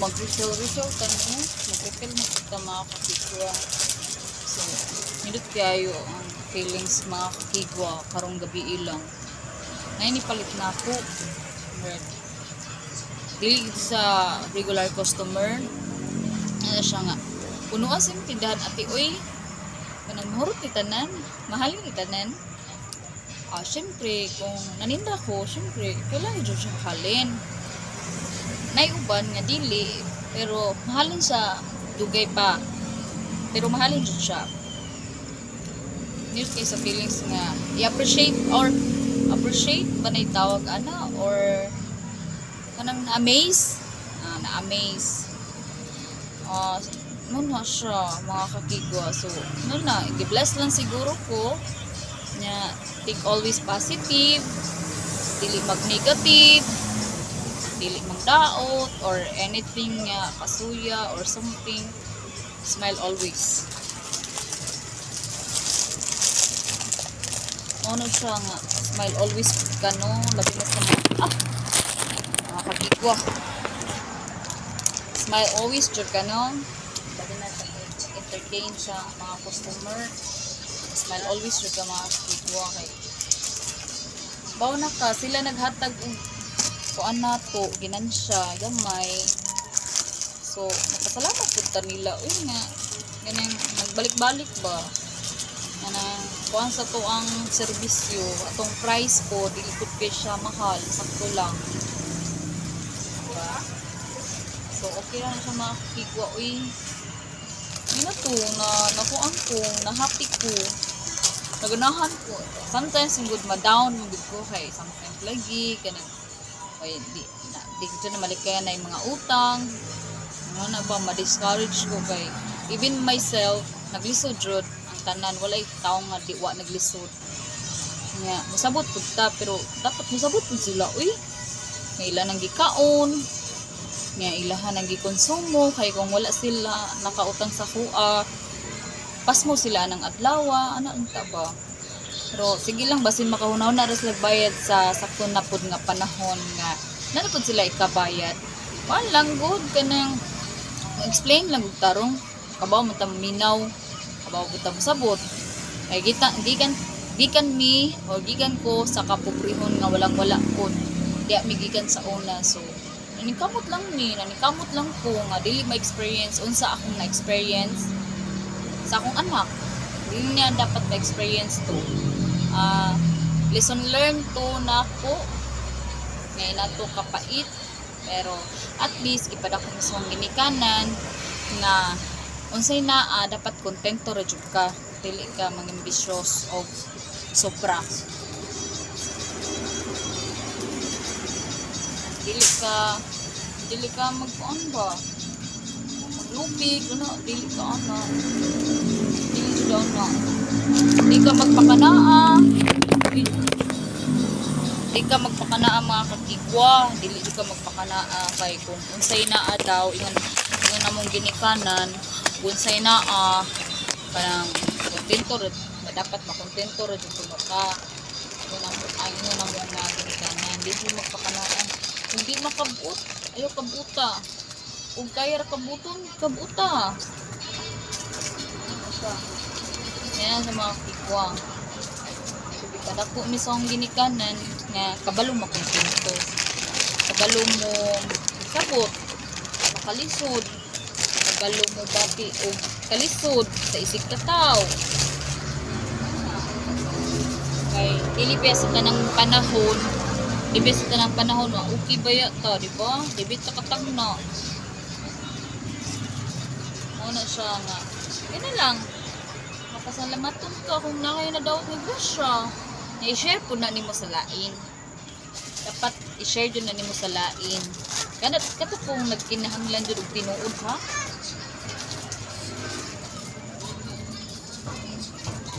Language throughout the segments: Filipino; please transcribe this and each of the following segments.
mag-refill ka no? Mag-refill mo kita mga kakigwa. So, nindot kayo ang feelings mga kakigwa karong gabi ilang. Ngayon ipalit na ako. Right. Dili sa regular customer. Ano siya nga. Puno asim tindahan ati oy. Kanang mahurot ni tanan. Mahal ni tanan. Syempre, kung naninda ko, syempre, kailangan dyan siya mahalin. Naiuban nga dili, pero mahalin sa dugay pa. Pero mahalin dyan siya. News kayo sa feelings nga, i-appreciate or appreciate ba na itawag ana or kanang na-amaze? Na-amaze. Muna siya, mga kakigwa. So, muna, i-bless lang siguro ko nga, think always positive, dili mag-negative, dili magdaot, or anything nga kasuya or something. Smile always. Ano siya nga, smile always ka no, labi na sa mga kakigwa. Smile always dyan ka no, labi na sa entertain sa mga customer. Smile always rin ka mga kakigwa kay bawa na ka sila naghatag kuan na to ginansya gamay so nakasalamat po ta nila uy nga ganang nagbalik-balik ba ganang kuan sa to ang serbisyo atong price ko dili pud kay siya mahal sakto lang diba? So okay lang siya mga kakigwa uy yun to na nakuan ko na happy ko naganahan ko. Sometimes yung good ma-down, good ko kay sometimes lagi, kanang, ay, di ko na malikaya na yung mga utang, ano na ba, ma-discourage ko kay, even myself, naglisod rod, ang tanan, walay taong nga diwa naglisod. Nga, masabot po ta, pero dapat masabot po sila, uy, nga ilan ang gikaon, nga ilahan ang gikonsumo, kay kung wala sila nakautang sa kuha, pas mo sila ng adlawa, ano ang taba. Pero sige lang basin makahunaw na ras bayad sa sakto na pud nga panahon nga nanapod sila ikabayad. Wan lang good kanang explain lang og tarong kabaw mo ta minaw, kabaw mo ta sabot. Kay gikan mi o gikan ko sa kapobrehon nga walang-wala pod. Diya mi gikan sa una so nanikamot lang ko nga dili ma-experience unsa akong na-experience sa akong anak. Hindi niya dapat ma-experience to. Lesson learned to na ako. Ngayon na to kapait. Pero at least ipada ko sa ginikanan na unsay na dapat kontento ra jud ka. Dili ka mangimbisyoso o sobra. Dili ka magkuan ba? Lubig, ano, dili ka daw na. Di ka magpakanaa. Di ka magpakanaa mga kakigwa. Dili ka magpakanaa kay kung unsay naa daw, ingon namong ginikanan, unsay naa, parang kontento rin. Dapat makontento rin yung tumaka. Ingon namong na ginikanan. Di mo magpakanaa. Kung di makabuot, ayaw kabuta. Kung kaya kabuton, kabuta. Yan sa mga kikwa. Kada ko misong ginikanan nga kabalo mo kontento. Kabalo mo sabot, makalisod. Kabalo mo dati o kalisod sa isig kataw. Kay dili sa tanang panahon, okay ba yata, di ba? Dibit sa katagna. Na siya nga yun lang mapasalamatan ka kung na kayo na daw ni Grasya na i-share po na nimo sa lain dapat i-share dyan na nimo sa lain kato pong nagkinahanglan dyan og tinuod ha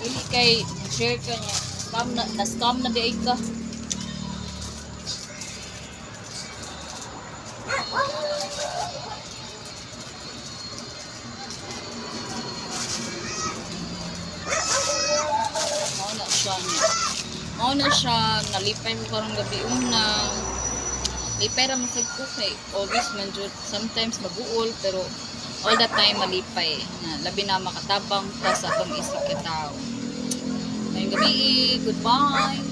ili kay share ka niya na-scam na di ka Mao na siya nalipay mo karong gabi una lipay ra man sad ko kay always man jud sometimes maguol pero all the time malipay na labi na makatabang ta sa atong isip ka tao. Ngayong gabi, goodbye.